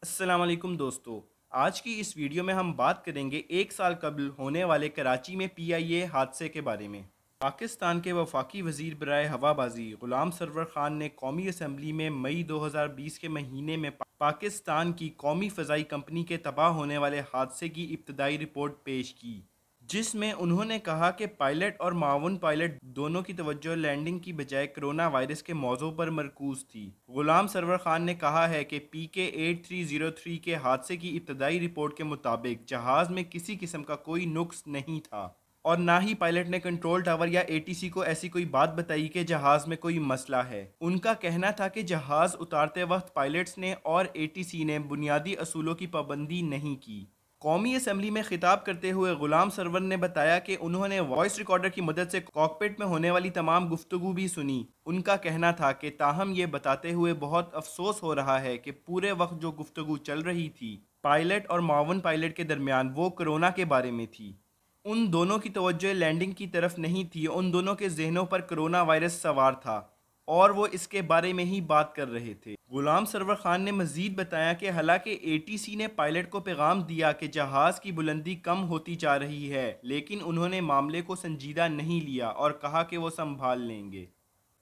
السلام علیکم دوستو، آج کی اس ویڈیو میں ہم بات کریں گے ایک سال قبل ہونے والے کراچی میں پی آئی اے حادثے کے بارے میں۔ پاکستان کے وفاقی وزیر برائے ہوا بازی غلام سرور خان نے قومی اسمبلی میں مئی 2020 کے مہینے میں پاکستان کی قومی فضائی کمپنی کے تباہ ہونے والے حادثے کی ابتدائی رپورٹ پیش کی، جس میں انہوں نے کہا کہ پائلٹ اور معاون پائلٹ دونوں کی توجہ لینڈنگ کی بجائے کرونا وائرس کے موضوع پر مرکوز تھی۔ غلام سرور خان نے کہا ہے کہ پی کے 8303 کے حادثے کی ابتدائی رپورٹ کے مطابق جہاز میں کسی قسم کا کوئی نقص نہیں تھا اور نہ ہی پائلٹ نے کنٹرول ٹاور یا اے ٹی سی کو ایسی کوئی بات بتائی کہ جہاز میں کوئی مسئلہ ہے۔ ان کا کہنا تھا کہ جہاز اتارتے وقت پائلٹس نے اور اے ٹی سی نے بنیادی اصولوں کی پابندی نہیں کی۔ قومی اسمبلی میں خطاب کرتے ہوئے غلام سرور نے بتایا کہ انہوں نے وائس ریکارڈر کی مدد سے کاکپٹ میں ہونے والی تمام گفتگو بھی سنی۔ ان کا کہنا تھا کہ تاہم یہ بتاتے ہوئے بہت افسوس ہو رہا ہے کہ پورے وقت جو گفتگو چل رہی تھی پائلٹ اور معاون پائلٹ کے درمیان وہ کرونا کے بارے میں تھی۔ ان دونوں کی توجہ لینڈنگ کی طرف نہیں تھی، ان دونوں کے ذہنوں پر کرونا وائرس سوار تھا اور وہ اس کے بارے میں ہی بات کر رہے تھے۔ غلام سرور خان نے مزید بتایا کہ حالانکہ اے ٹی سی نے پائلٹ کو پیغام دیا کہ جہاز کی بلندی کم ہوتی جا رہی ہے، لیکن انہوں نے معاملے کو سنجیدہ نہیں لیا اور کہا کہ وہ سنبھال لیں گے۔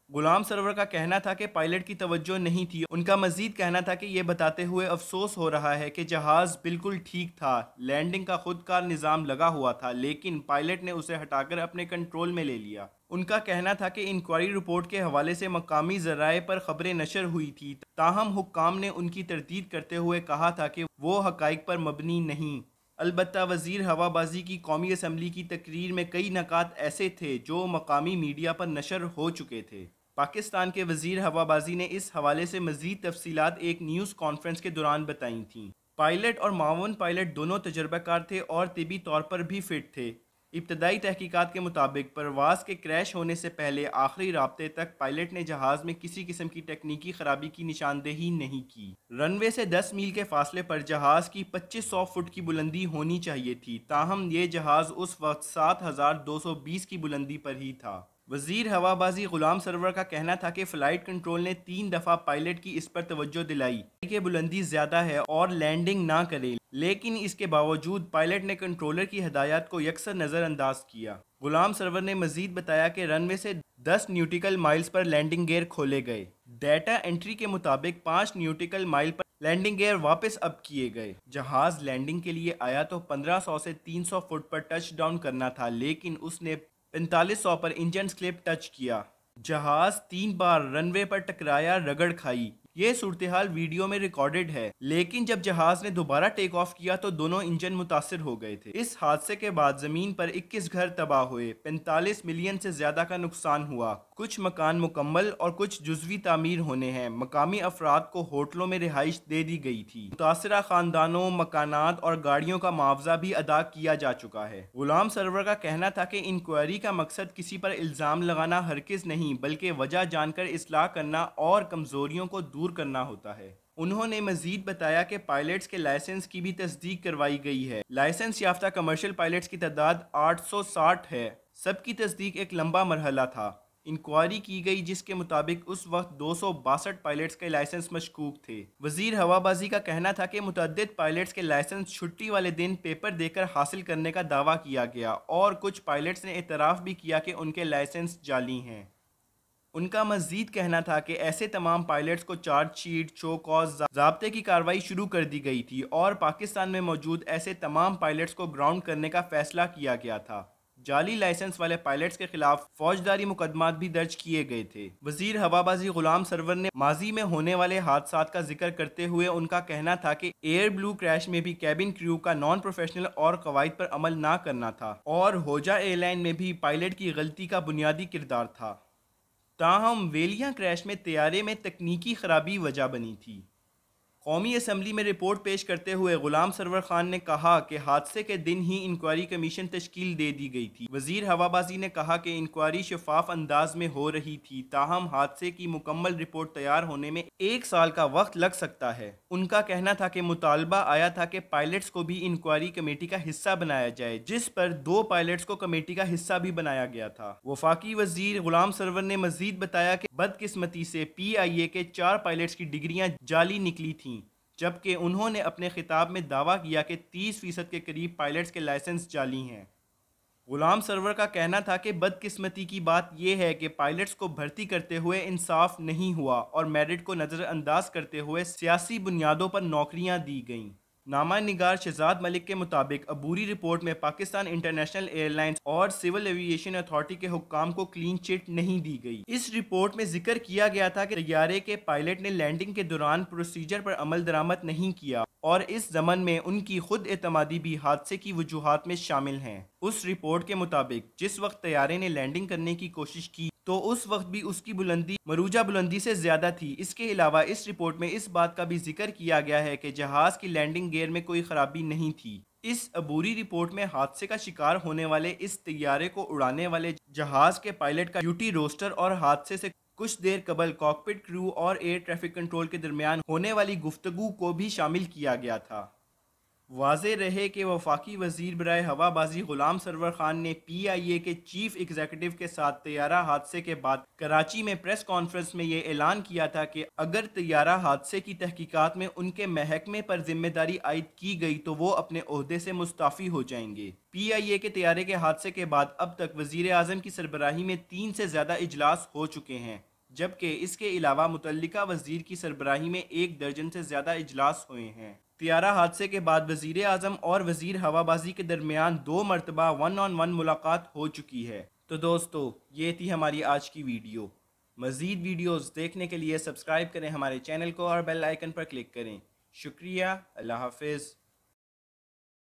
غلام سرور کا کہنا تھا کہ پائلٹ کی توجہ نہیں تھی۔ ان کا مزید کہنا تھا کہ یہ بتاتے ہوئے افسوس ہو رہا ہے کہ جہاز بالکل ٹھیک تھا، لینڈنگ کا خود کار نظام لگا ہوا تھا، لیکن پائلٹ نے اسے ہٹا کر اپنے کنٹرول میں لے لیا۔ ان کا کہنا تھا کہ انکوائری رپورٹ کے حوالے سے مقامی ذرائع پر خبریں نشر ہوئی تھی، تاہم حکام نے ان کی تردید کرتے ہوئے کہا تھا کہ وہ حقائق پر مبنی نہیں۔ البتہ وزیر ہوا بازی کی قومی اسمبلی کی تقریر میں کئی نکات ایسے تھے جو مقامی میڈیا پر نشر ہو چکے تھے۔ پاکستان کے وزیر ہوا بازی نے اس حوالے سے مزید تفصیلات ایک نیوز کانفرنس کے دوران بتائی تھیں۔ پائلٹ اور معاون پائلٹ دونوں تجربہ کار تھے اور طبی طور پر بھی فٹ تھے۔ ابتدائی تحقیقات کے مطابق پرواز کے کریش ہونے سے پہلے آخری رابطے تک پائلٹ نے جہاز میں کسی قسم کی تکنیکی خرابی کی نشاندہی نہیں کی۔ رن وے سے 10 میل کے فاصلے پر جہاز کی 2500 فٹ کی بلندی ہونی چاہیے تھی، تاہم یہ جہاز اس وقت 7220 کی بلندی پر ہی تھا۔ وزیر ہوا بازی غلام سرور کا کہنا تھا کہ فلائٹ کنٹرول نے 3 دفعہ پائلٹ کی اس پر توجہ دلائی کہ بلندی زیادہ ہے اور لینڈنگ نہ کرے، لیکن اس کے باوجود پائلٹ نے کنٹرولر کی ہدایات کو یکسر نظر انداز کیا۔ غلام سرور نے مزید بتایا کہ رن وے سے 10 نیوٹیکل مائلز پر لینڈنگ گیئر کھولے گئے۔ ڈیٹا انٹری کے مطابق 5 نیوٹیکل مائل پر لینڈنگ گیئر واپس اپ کیے گئے۔ جہاز لینڈنگ کے لیے آیا تو 1500 سے 300 فٹ پر ٹچ ڈاؤن کرنا تھا، لیکن اس نے 4500 پر انجن سلپ ٹچ کیا۔ جہاز 3 بار رن وے پر ٹکرایا، رگڑ کھائی۔ یہ صورتحال ویڈیو میں ریکارڈڈ ہے، لیکن جب جہاز نے دوبارہ ٹیک آف کیا تو دونوں انجن متاثر ہو گئے تھے۔ اس حادثے کے بعد زمین پر 21 گھر تباہ ہوئے، 45 ملین سے زیادہ کا نقصان ہوا۔ کچھ مکان مکمل اور کچھ جزوی تعمیر ہونے ہیں۔ مقامی افراد کو ہوٹلوں میں رہائش دے دی گئی تھی۔ متاثرہ خاندانوں، مکانات اور گاڑیوں کا معاوضہ بھی ادا کیا جا چکا ہے۔ غلام سرور کا کہنا تھا کہ انکوائری کا مقصد کسی پر الزام لگانا ہرگز نہیں، بلکہ وجہ جان کر اصلاح کرنا اور کمزوریوں کو دور کرنا ہوتا ہے۔ انہوں نے مزید بتایا کہ پائلٹس کے لائسنس کی بھی تصدیق کروائی گئی ہے۔ لائسنس یافتہ کمرشل پائلٹس کی تعداد 860 ہے۔ سب کی تصدیق ایک لمبا مرحلہ تھا۔ انکوائری کی گئی جس کے مطابق اس وقت 262 پائلٹس کے لائسنس مشکوک تھے۔ وزیر ہوا بازی کا کہنا تھا کہ متعدد پائلٹس کے لائسنس چھٹی والے دن پیپر دے کر حاصل کرنے کا دعویٰ کیا گیا اور کچھ پائلٹس نے اعتراف بھی کیا کہ ان کے لائسنس جعلی ہیں۔ ان کا مزید کہنا تھا کہ ایسے تمام پائلٹس کو چارج شیٹ، شو کاز، ضابطے کی کارروائی شروع کر دی گئی تھی اور پاکستان میں موجود ایسے تمام پائلٹس کو گراؤنڈ کرنے کا فیصلہ کیا گیا تھا۔ جعلی لائسنس والے پائلٹس کے خلاف فوجداری مقدمات بھی درج کیے گئے تھے۔ وزیر ہوا بازی غلام سرور نے ماضی میں ہونے والے حادثات کا ذکر کرتے ہوئے ان کا کہنا تھا کہ ایئر بلو کریش میں بھی کیبن کریو کا نان پروفیشنل اور قواعد پر عمل نہ کرنا تھا اور ہوجا ایئر لائن میں بھی پائلٹ کی غلطی کا بنیادی کردار تھا، تاہم ویلیاں کریش میں طیارے میں تکنیکی خرابی وجہ بنی تھی۔ قومی اسمبلی میں رپورٹ پیش کرتے ہوئے غلام سرور خان نے کہا کہ حادثے کے دن ہی انکوائری کمیشن تشکیل دے دی گئی تھی۔ وزیر ہوا بازی نے کہا کہ انکوائری شفاف انداز میں ہو رہی تھی، تاہم حادثے کی مکمل رپورٹ تیار ہونے میں 1 سال کا وقت لگ سکتا ہے۔ ان کا کہنا تھا کہ مطالبہ آیا تھا کہ پائلٹس کو بھی انکوائری کمیٹی کا حصہ بنایا جائے، جس پر 2 پائلٹس کو کمیٹی کا حصہ بھی بنایا گیا تھا۔ وفاقی وزیر غلام سرور نے مزید بتایا کہ بدقسمتی سے پی آئی اے کے 4 پائلٹس کی ڈگریاں جعلی نکلی تھیں۔ جبکہ انہوں نے اپنے خطاب میں دعویٰ کیا کہ 30% کے قریب پائلٹس کے لائسنس جعلی ہیں۔ غلام سرور کا کہنا تھا کہ بدقسمتی کی بات یہ ہے کہ پائلٹس کو بھرتی کرتے ہوئے انصاف نہیں ہوا اور میرٹ کو نظر انداز کرتے ہوئے سیاسی بنیادوں پر نوکریاں دی گئیں۔ نامہ نگار شہزاد ملک کے مطابق عبوری رپورٹ میں پاکستان انٹرنیشنل ایئر لائنز اور سول ایوییشن اتھارٹی کے حکام کو کلین چٹ نہیں دی گئی۔ اس رپورٹ میں ذکر کیا گیا تھا کہ طیارے کے پائلٹ نے لینڈنگ کے دوران پروسیجر پر عمل درآمد نہیں کیا اور اس ضمن میں ان کی خود اعتمادی بھی حادثے کی وجوہات میں شامل ہیں۔ اس رپورٹ کے مطابق جس وقت طیارے نے لینڈنگ کرنے کی کوشش کی تو اس وقت بھی اس کی بلندی مروجہ بلندی سے زیادہ تھی۔ اس کے علاوہ اس رپورٹ میں اس بات کا بھی ذکر کیا گیا ہے کہ جہاز کی لینڈنگ گیئر میں کوئی خرابی نہیں تھی۔ اس عبوری رپورٹ میں حادثے کا شکار ہونے والے اس طیارے کو اڑانے والے جہاز کے پائلٹ کا ڈیوٹی روسٹر اور حادثے سے کچھ دیر قبل کاکپٹ کرو اور ایئر ٹریفک کنٹرول کے درمیان ہونے والی گفتگو کو بھی شامل کیا گیا تھا۔ واضح رہے کہ وفاقی وزیر برائے ہوا بازی غلام سرور خان نے پی آئی اے کے چیف ایگزیکٹو کے ساتھ طیارہ حادثے کے بعد کراچی میں پریس کانفرنس میں یہ اعلان کیا تھا کہ اگر طیارہ حادثے کی تحقیقات میں ان کے محکمے پر ذمہ داری عائد کی گئی تو وہ اپنے عہدے سے مستعفی ہو جائیں گے۔ پی آئی اے کے طیارے کے حادثے کے بعد اب تک وزیر اعظم کی سربراہی میں 3 سے زیادہ اجلاس ہو چکے ہیں، جبکہ اس کے علاوہ متعلقہ وزیر کی سربراہی میں 1 درجن سے زیادہ اجلاس ہوئے ہیں۔ طیارہ حادثے کے بعد وزیر اعظم اور وزیر ہوا بازی کے درمیان 2 مرتبہ 1 on 1 ملاقات ہو چکی ہے۔ تو دوستو، یہ تھی ہماری آج کی ویڈیو۔ مزید ویڈیوز دیکھنے کے لیے سبسکرائب کریں ہمارے چینل کو اور بیل آئیکن پر کلک کریں۔ شکریہ، اللہ حافظ۔